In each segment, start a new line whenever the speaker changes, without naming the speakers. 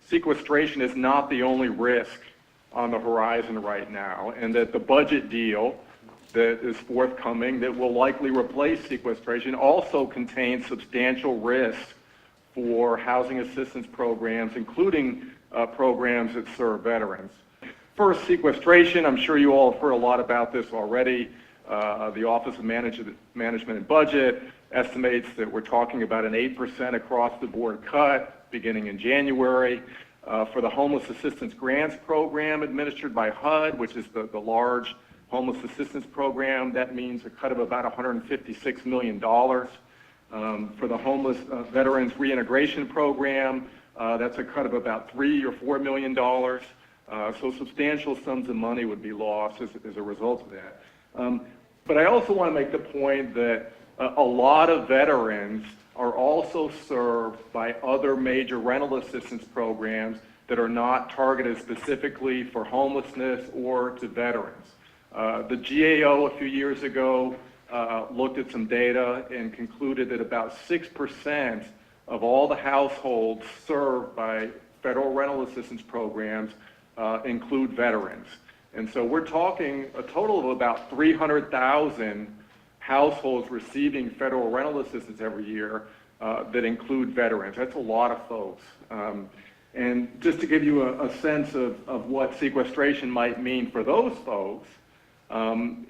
sequestration is not the only risk on the horizon right now, and that the budget deal that is forthcoming that will likely replace sequestration also contains substantial risks for housing assistance programs, including programs that serve veterans. First, sequestration. I'm sure you all have heard a lot about this already. The Office of Management and Budget estimates that we're talking about an 8% across-the-board cut beginning in January. For the Homeless Assistance Grants Program administered by HUD, which is the large homeless assistance program, that means a cut of about $156 million. For the Homeless Veterans Reintegration Program, that's a cut of about $3 or $4 million. So substantial sums of money would be lost as a result of that. But I also want to make the point that a lot of veterans are also served by other major rental assistance programs that are not targeted specifically for homelessness or to veterans. The GAO a few years ago looked at some data and concluded that about 6% of all the households served by federal rental assistance programs include veterans. And so we're talking a total of about 300,000 households receiving federal rental assistance every year that include veterans. That's a lot of folks. And just to give you a sense of what sequestration might mean for those folks,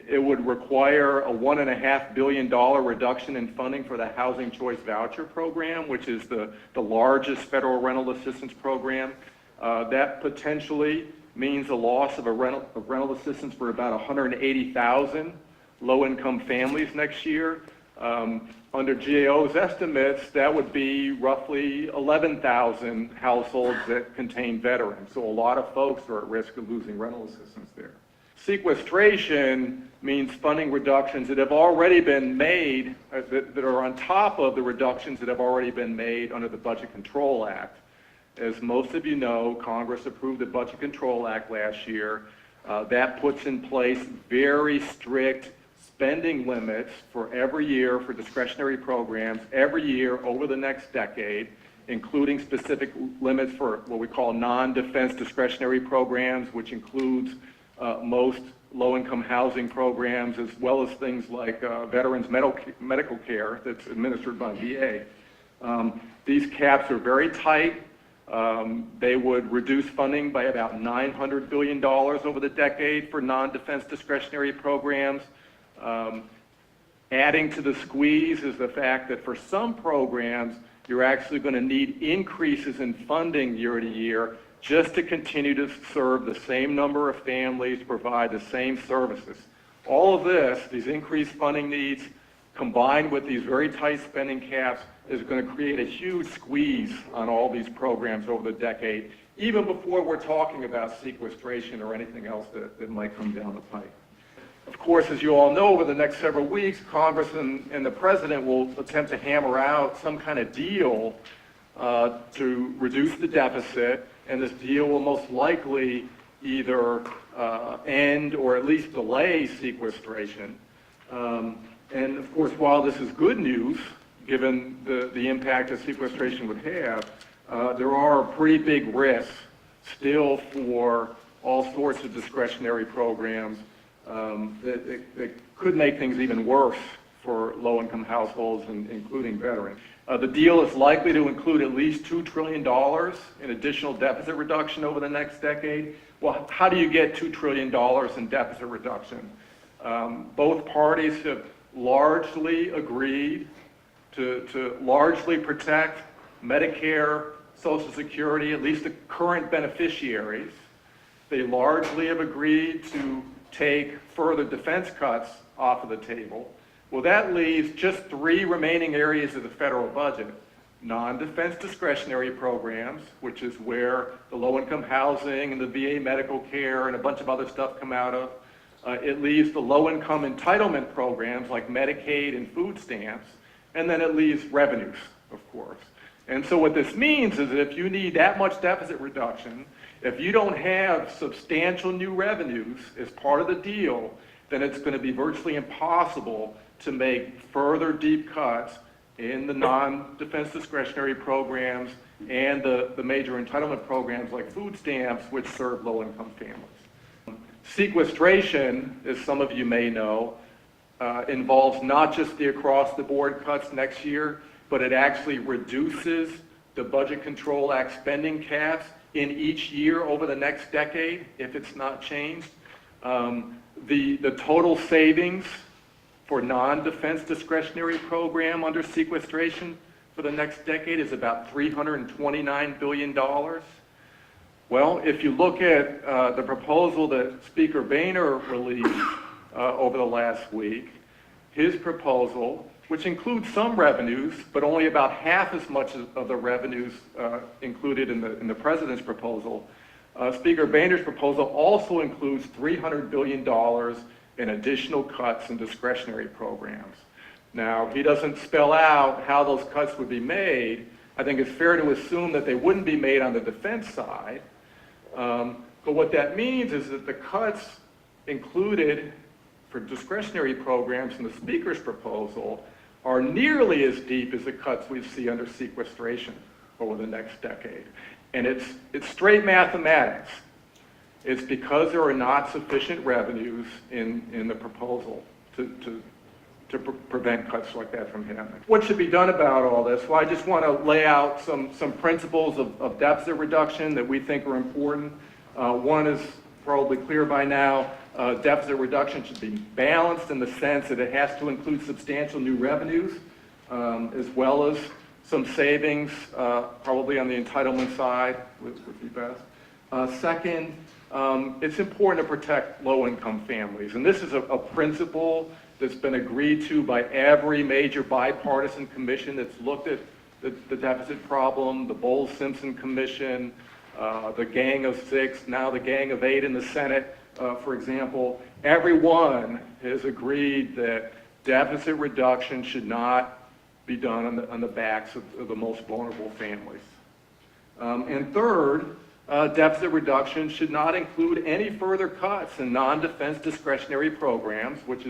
it would require a $1.5 billion reduction in funding for the Housing Choice Voucher Program, which is the largest federal rental assistance program. That potentially means a loss of rental assistance for about 180,000 low-income families next year. Under GAO's estimates, that would be roughly 11,000 households that contain veterans. So a lot of folks are at risk of losing rental assistance there. Sequestration means funding reductions that have already been made, that are on top of the reductions that have already been made under the Budget Control Act. As most of you know, Congress approved the Budget Control Act last year. That puts in place very strict spending limits for every year for discretionary programs, every year over the next decade, including specific limits for what we call non-defense discretionary programs, which includes most low-income housing programs, as well as things like veterans medical care that's administered by VA. These caps are very tight. They would reduce funding by about $900 billion over the decade for non-defense discretionary programs. Adding to the squeeze is the fact that for some programs, you're actually going to need increases in funding year to year just to continue to serve the same number of families, provide the same services. All of this, these increased funding needs, combined with these very tight spending caps, is going to create a huge squeeze on all these programs over the decade, even before we're talking about sequestration or anything else that might come down the pike. Of course, as you all know, over the next several weeks, Congress and the President will attempt to hammer out some kind of deal to reduce the deficit, and this deal will most likely either end or at least delay sequestration. And of course, while this is good news, given the impact that sequestration would have, there are pretty big risks still for all sorts of discretionary programs that could make things even worse for low-income households, including veterans. The deal is likely to include at least $2 trillion in additional deficit reduction over the next decade. Well, how do you get $2 trillion in deficit reduction? Both parties have largely agreed to largely protect Medicare, Social Security, at least the current beneficiaries. They largely have agreed to take further defense cuts off of the table. Well, that leaves just 3 remaining areas of the federal budget. Non-defense discretionary programs, which is where the low-income housing and the VA medical care and a bunch of other stuff come out of. It leaves the low-income entitlement programs like Medicaid and food stamps, and then it leaves revenues, of course. And so what this means is that if you need that much deficit reduction, if you don't have substantial new revenues as part of the deal, then it's going to be virtually impossible to make further deep cuts in the non-defense discretionary programs and the major entitlement programs like food stamps, which serve low-income families. Sequestration, as some of you may know, involves not just the across-the-board cuts next year, but it actually reduces the Budget Control Act spending caps in each year over the next decade, if it's not changed. The total savings for non-defense discretionary program under sequestration for the next decade is about $329 billion. Well, if you look at the proposal that Speaker Boehner released over the last week, his proposal, which includes some revenues, but only about half as much of the revenues included in the president's proposal, Speaker Boehner's proposal also includes $300 billion in additional cuts in discretionary programs. Now, he doesn't spell out how those cuts would be made. I think it's fair to assume that they wouldn't be made on the defense side. But what that means is that the cuts included for discretionary programs in the Speaker's proposal are nearly as deep as the cuts we see under sequestration over the next decade. And it's straight mathematics. It's because there are not sufficient revenues in the proposal to prevent cuts like that from happening. What should be done about all this? Well, I just want to lay out some principles of deficit reduction that we think are important. One is probably clear by now. Deficit reduction should be balanced in the sense that it has to include substantial new revenues, as well as some savings, probably on the entitlement side would be best. Second, it's important to protect low-income families. And this is a principle that's been agreed to by every major bipartisan commission that's looked at the deficit problem, the Bowles-Simpson Commission, the Gang of Six, now the Gang of Eight in the Senate, for example. Everyone has agreed that deficit reduction should not be done on the backs of the most vulnerable families. And third, deficit reduction should not include any further cuts in non-defense discretionary programs, which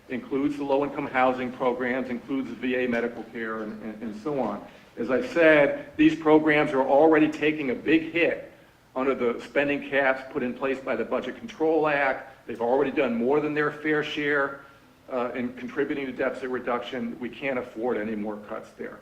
includes the low-income housing programs, includes the VA medical care, and so on. As I said, these programs are already taking a big hit under the spending caps put in place by the Budget Control Act. They've already done more than their fair share in contributing to deficit reduction. We can't afford any more cuts there.